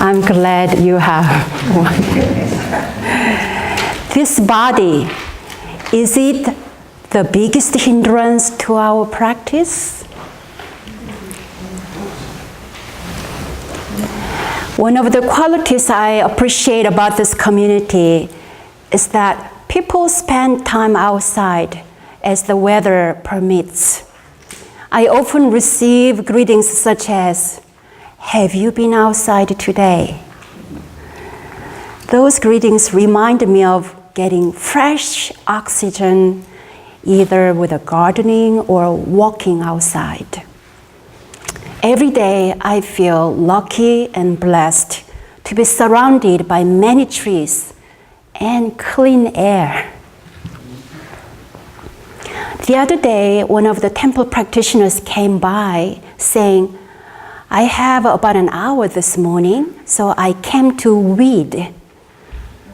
I'm glad you have one. This body, is it the biggest hindrance to our practice? One of the qualities I appreciate about this community is that people spend time outside as the weather permits. I often receive greetings such as, "Have you been outside today?" Those greetings remind me of getting fresh oxygen, either with a gardening or walking outside. Every day I feel lucky and blessed to be surrounded by many trees and clean air. The other day, one of the temple practitioners came by saying, "I have about an hour this morning, so I came to weed."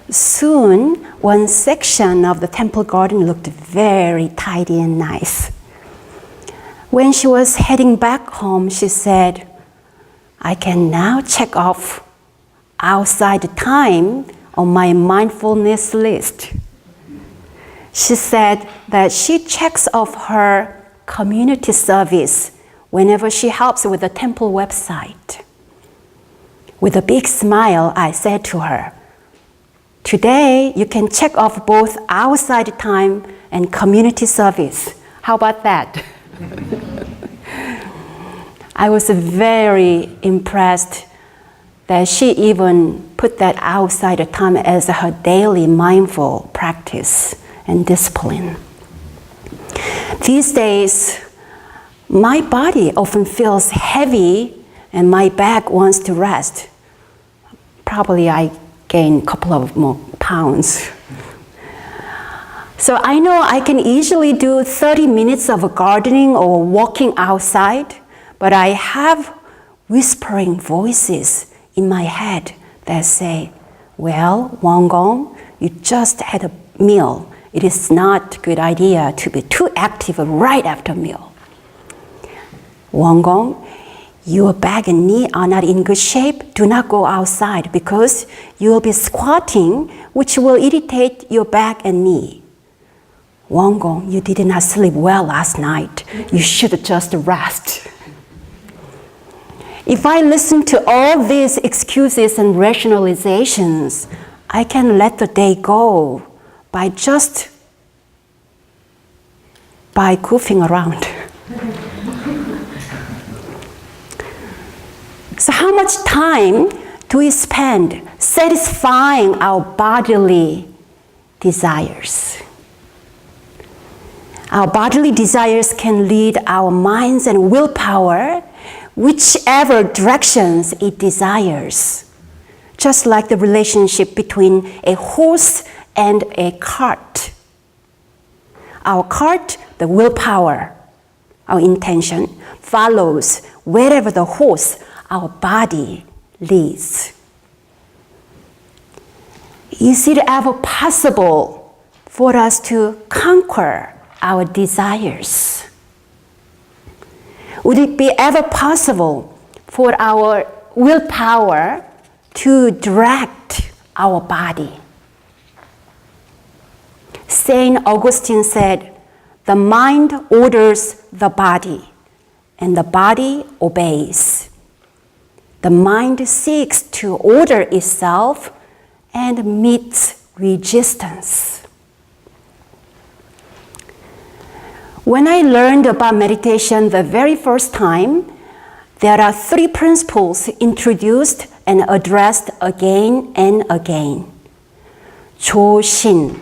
Soon, one section of the temple garden looked very tidy and nice. When she was heading back home, she said, "I can now check off outside time on my mindfulness list." She said that she checks off her community service whenever she helps with the temple website. With a big smile, I said to her, "Today you can check off both outside time and community service. How about that?" I was very impressed that she even put that outside time as her daily mindful practice and discipline. These days, my body often feels heavy and my back wants to rest. Probably I gained a couple of more pounds. So I know I can easily do 30 minutes of gardening or walking outside, but I have whispering voices in my head that say, "Well, WonGong, you just had a meal. It is not a good idea to be too active right after meal. WonGong, your back and knee are not in good shape. Do not go outside because you will be squatting, which will irritate your back and knee. WonGong, you did not sleep well last night. You should just rest." If I listen to all these excuses and rationalizations, I can let the day go by goofing around. So how much time do we spend satisfying our bodily desires? Our bodily desires can lead our minds and willpower whichever directions it desires. Just like the relationship between a horse and a cart. Our cart, the willpower, our intention, follows wherever the horse, our body, leads. Is it ever possible for us to conquer our desires? Would it be ever possible for our willpower to direct our body? Saint Augustine said, "The mind orders the body, and the body obeys. The mind seeks to order itself and meets resistance." When I learned about meditation the very first time, there are 3 principles introduced and addressed again and again. 조신,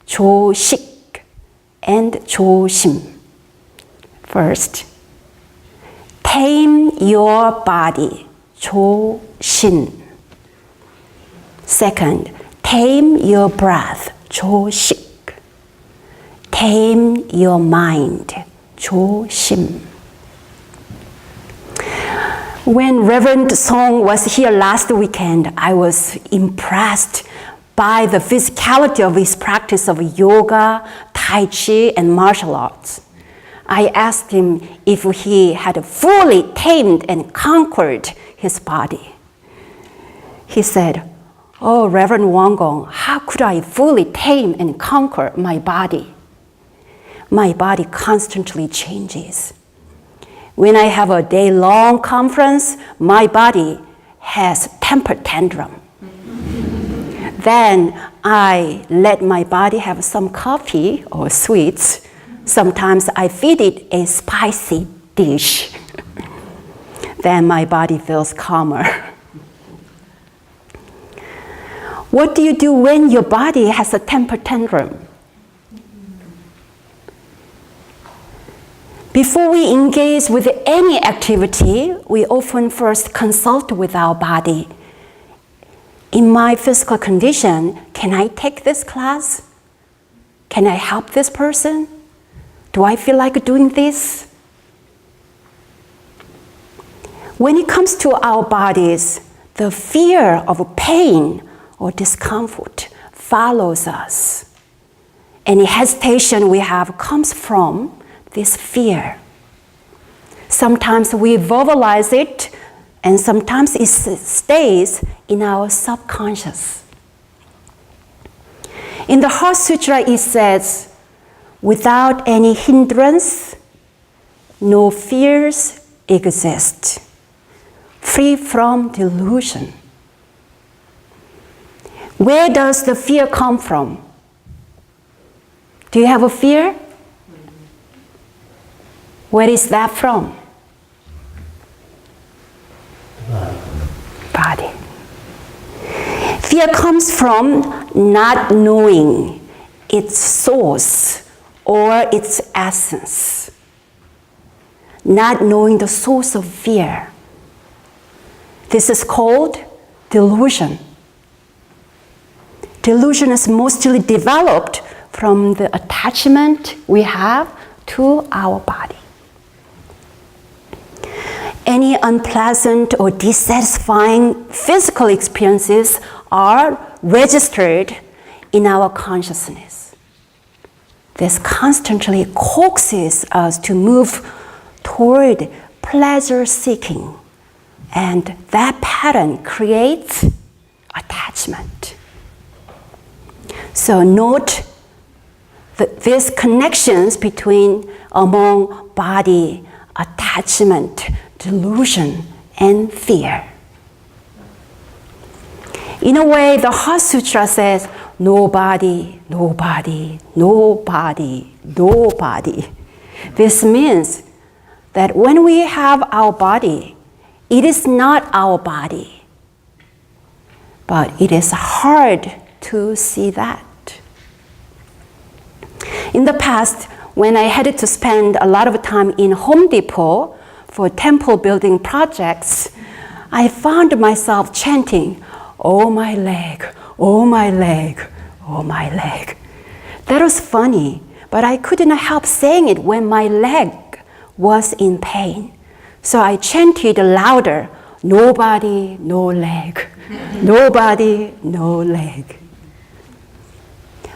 조식, and 조심. First, tame your body, 조신. Second, tame your breath, 조식. Tame your mind, 조심. When Reverend Song was here last weekend, I was impressed by the physicality of his practice of yoga, tai chi, and martial arts. I asked him if he had fully tamed and conquered his body. He said, "Oh, Reverend WonGong, how could I fully tame and conquer my body? My body constantly changes. When I have a day-long conference, my body has temper tantrum. Then I let my body have some coffee or sweets. Sometimes I feed it a spicy dish. Then my body feels calmer." What do you do when your body has a temper tantrum? Before we engage with any activity, we often first consult with our body. In my physical condition, can I take this class? Can I help this person? Do I feel like doing this? When it comes to our bodies, the fear of pain or discomfort follows us. Any hesitation we have comes from this fear. Sometimes we verbalize it, and sometimes it stays in our subconscious. In the Heart Sutra, it says, "Without any hindrance, no fears exist, free from delusion." Where does the fear come from? Do you have a fear? Where is that from? Body. Fear comes from not knowing its source or its essence. Not knowing the source of fear. This is called delusion. Delusion is mostly developed from the attachment we have to our body. Any unpleasant or dissatisfying physical experiences are registered in our consciousness. This constantly coaxes us to move toward pleasure seeking, and that pattern creates attachment. So note these connections among body, attachment, delusion, and fear. In a way, the Heart Sutra says, nobody, nobody, nobody, nobody. This means that when we have our body, it is not our body. But it is hard to see that. In the past, when I had to spend a lot of time in Home Depot for temple building projects, I found myself chanting, "Oh my leg, oh my leg, oh my leg." That was funny, but I couldn't help saying it when my leg was in pain. So I chanted louder, "Nobody, no leg. Nobody, no leg."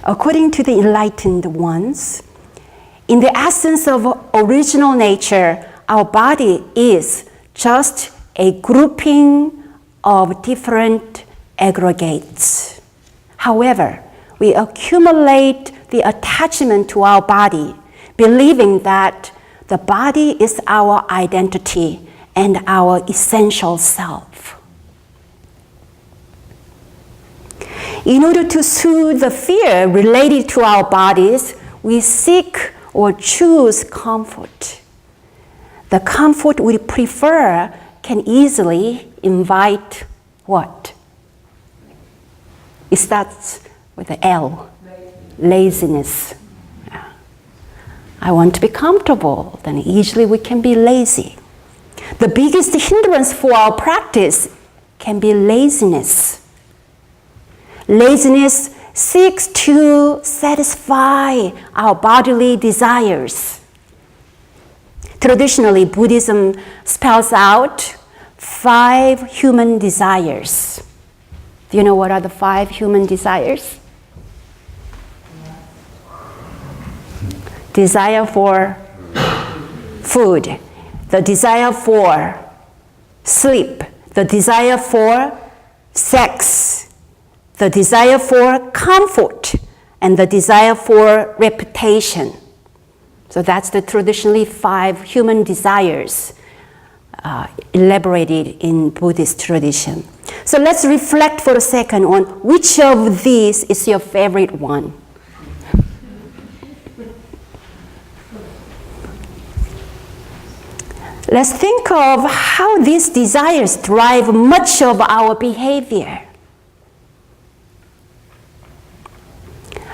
According to the enlightened ones, in the essence of original nature, our body is just a grouping of different aggregates. However, we accumulate the attachment to our body, believing that the body is our identity and our essential self. In order to soothe the fear related to our bodies, we seek or choose comfort. The comfort we prefer can easily invite what? It starts with an L, laziness. I want to be comfortable, then easily we can be lazy. The biggest hindrance for our practice can be laziness. Laziness seeks to satisfy our bodily desires. Traditionally, Buddhism spells out 5 human desires. Do you know what are the 5 human desires? Desire for food, the desire for sleep, the desire for sex, the desire for comfort, and the desire for reputation. So that's the traditionally 5 human desires elaborated in Buddhist tradition. So let's reflect for a second on which of these is your favorite one. Let's think of how these desires drive much of our behavior.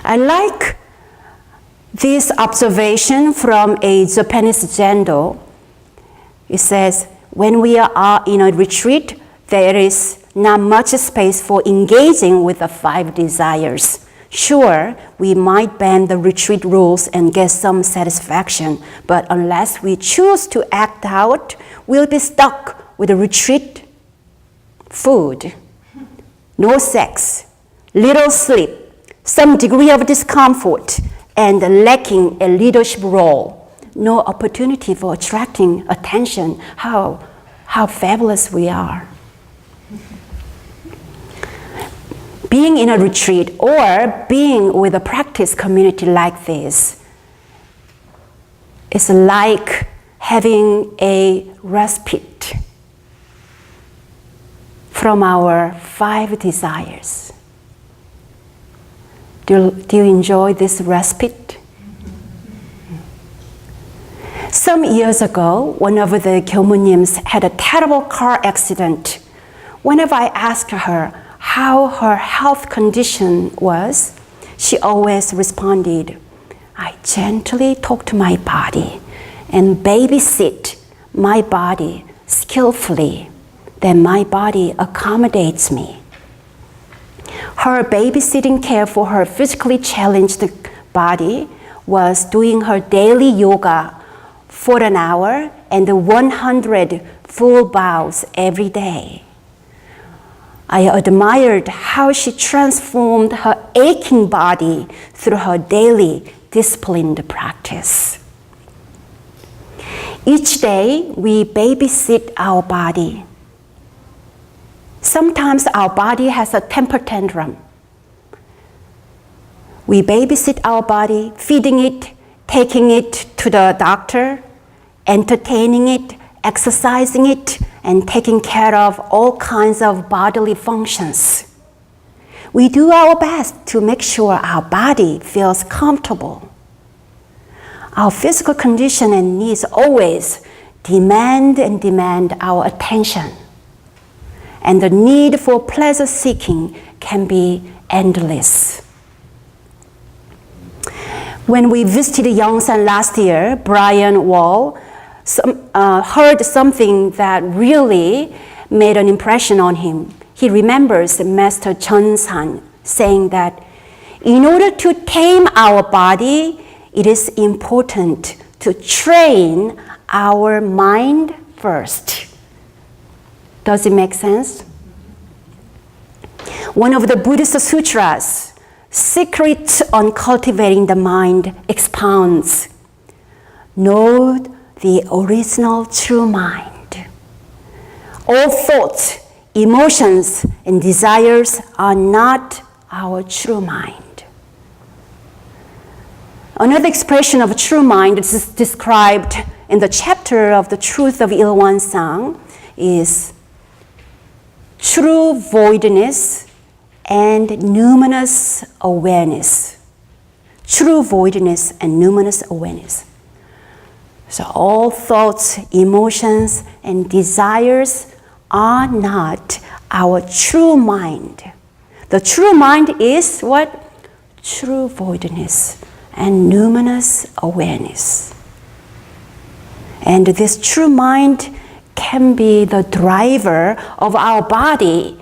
I like this observation from a Japanese zendo. It says, when we are in a retreat, there is not much space for engaging with the 5 desires. Sure, we might bend the retreat rules and get some satisfaction, but unless we choose to act out, we'll be stuck with the retreat food, no sex, little sleep, some degree of discomfort, and lacking a leadership role, no opportunity for attracting attention. How fabulous we are. Being in a retreat or being with a practice community like this is like having a respite from our 5 desires. Do you enjoy this respite? Some years ago, one of the Gyomunyams had a terrible car accident. Whenever I asked her how her health condition was, she always responded, I gently talk to my body and babysit my body skillfully, then my body accommodates me. Her babysitting care for her physically challenged body was doing her daily yoga for an hour and 100 full bows every day. I admired how she transformed her aching body through her daily disciplined practice. Each day, we babysit our body. Sometimes our body has a temper tantrum. We babysit our body, feeding it, taking it to the doctor, entertaining it, exercising it, and taking care of all kinds of bodily functions. We do our best to make sure our body feels comfortable. Our physical condition and needs always demand our attention. And the need for pleasure seeking can be endless. When we visited Yongsan last year, Brian Wall heard something that really made an impression on him. He remembers Master Chun San saying that in order to tame our body, it is important to train our mind first. Does it make sense? One of the Buddhist sutras, Secrets on Cultivating the Mind, expounds, know the original true mind. All thoughts, emotions, and desires are not our true mind. Another expression of true mind is described in the chapter of the Truth of Ilwansang is true voidness and numinous awareness. True voidness and numinous awareness. So all thoughts, emotions, and desires are not our true mind. The true mind is what? True voidness and numinous awareness. And this true mind can be the driver of our body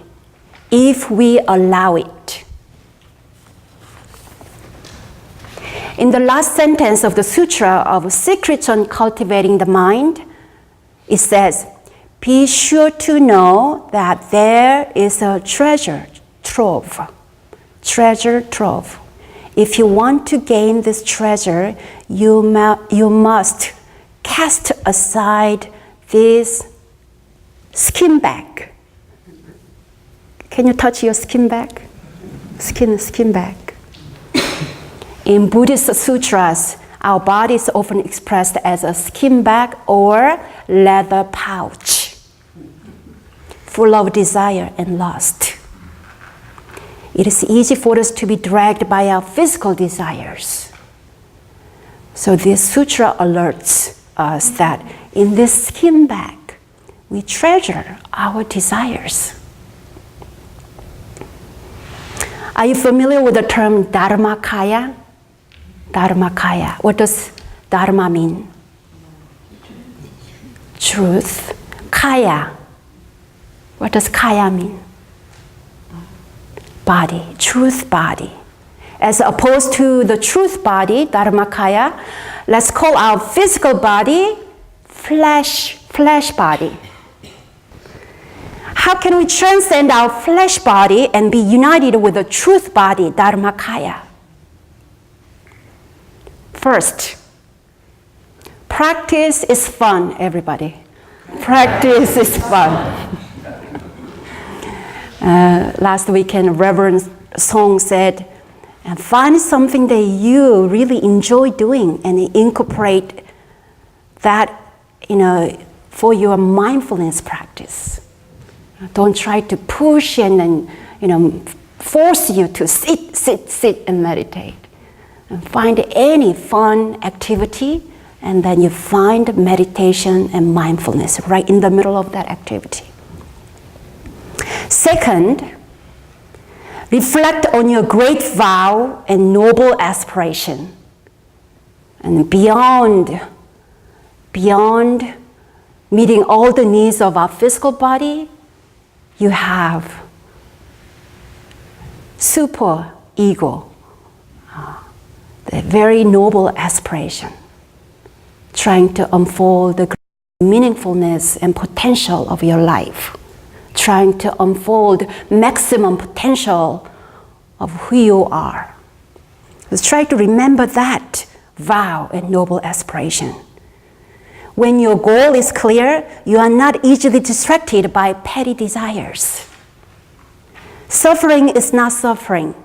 if we allow it. In the last sentence of the Sutra of Secrets on Cultivating the Mind, it says, be sure to know that there is a treasure trove. Treasure trove. If you want to gain this treasure, you must cast aside this skin bag. Can you touch your skin back? Skin back. In Buddhist sutras, our body is often expressed as a skin bag or leather pouch, full of desire and lust. It is easy for us to be dragged by our physical desires. So this sutra alerts us that in this skin bag, we treasure our desires. Are you familiar with the term Dharmakaya? Dharmakaya. What does Dharma mean? Truth. Kaya. What does Kaya mean? Body, truth body. As opposed to the truth body, Dharmakaya, let's call our physical body flesh body. How can we transcend our flesh body and be united with the truth body, Dharmakaya? First, practice is fun, everybody. Practice is fun. Last weekend, Reverend Song said, find something that you really enjoy doing and incorporate that, for your mindfulness practice. Don't try to push and force you to sit and meditate. And find any fun activity, and then you find meditation and mindfulness right in the middle of that activity. Second, reflect on your great vow and noble aspiration. And beyond meeting all the needs of our physical body, you have super ego, the very noble aspiration, trying to unfold the meaningfulness and potential of your life, trying to unfold maximum potential of who you are. Let's try to remember that vow and noble aspiration. When your goal is clear, you are not easily distracted by petty desires. Suffering is not suffering.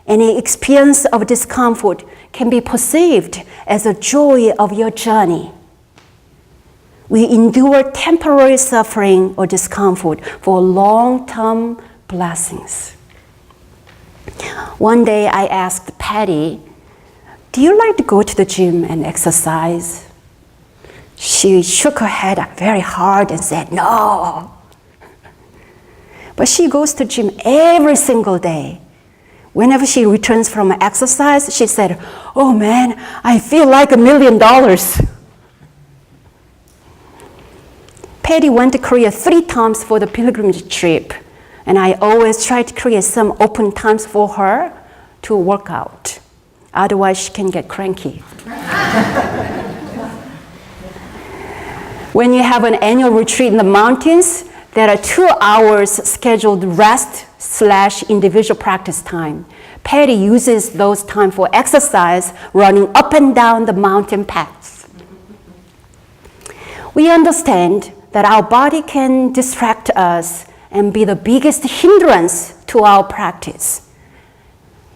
Any experience of discomfort can be perceived as a joy of your journey. We endure temporary suffering or discomfort for long-term blessings. One day I asked Patty, do you like to go to the gym and exercise? She shook her head very hard and said, no. But she goes to the gym every single day. Whenever she returns from exercise, she said, oh man, I feel like $1 million. Patty went to Korea 3 times for the pilgrimage trip, and I always try to create some open times for her to work out. Otherwise, she can get cranky. When you have an annual retreat in the mountains, there are 2 hours scheduled rest/individual practice time. Patty uses those time for exercise, running up and down the mountain paths. We understand that our body can distract us and be the biggest hindrance to our practice.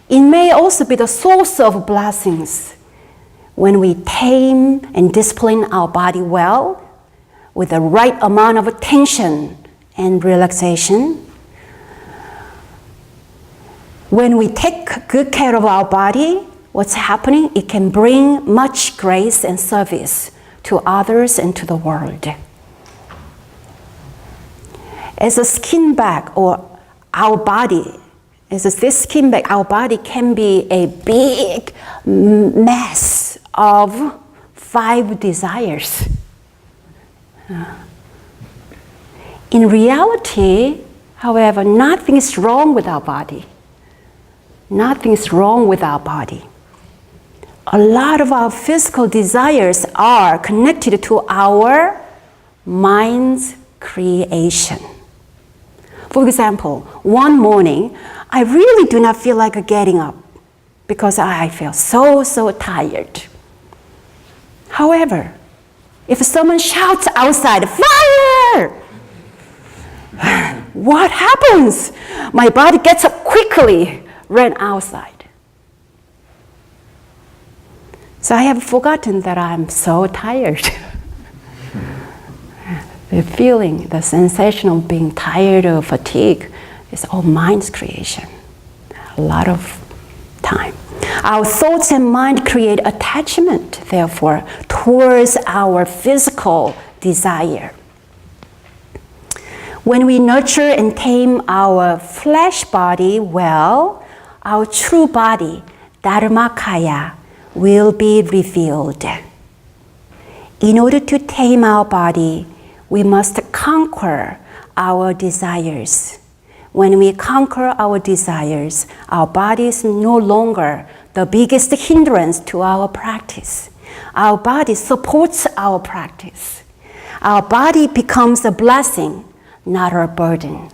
It may also be the source of blessings when we tame and discipline our body well with the right amount of attention and relaxation. When we take good care of our body, what's happening? It can bring much grace and service to others and to the world. As a skin bag or our body, this skin bag, our body can be a big mess of 5 desires. In reality, however, nothing is wrong with our body. Nothing is wrong with our body. A lot of our physical desires are connected to our mind's creation. For example, one morning, I really do not feel like getting up because I feel so tired. However, if someone shouts outside, fire! What happens? my body gets up quickly, ran outside. So I have forgotten that I'm so tired. The feeling, the sensation of being tired or fatigue is all mind's creation. A lot of time. Our thoughts and mind create attachment, therefore, towards our physical desire. When we nurture and tame our flesh body well, our true body, Dharmakaya, will be revealed. In order to tame our body, we must conquer our desires. When we conquer our desires, our body is no longer the biggest hindrance to our practice. Our body supports our practice. Our body becomes a blessing, not a burden.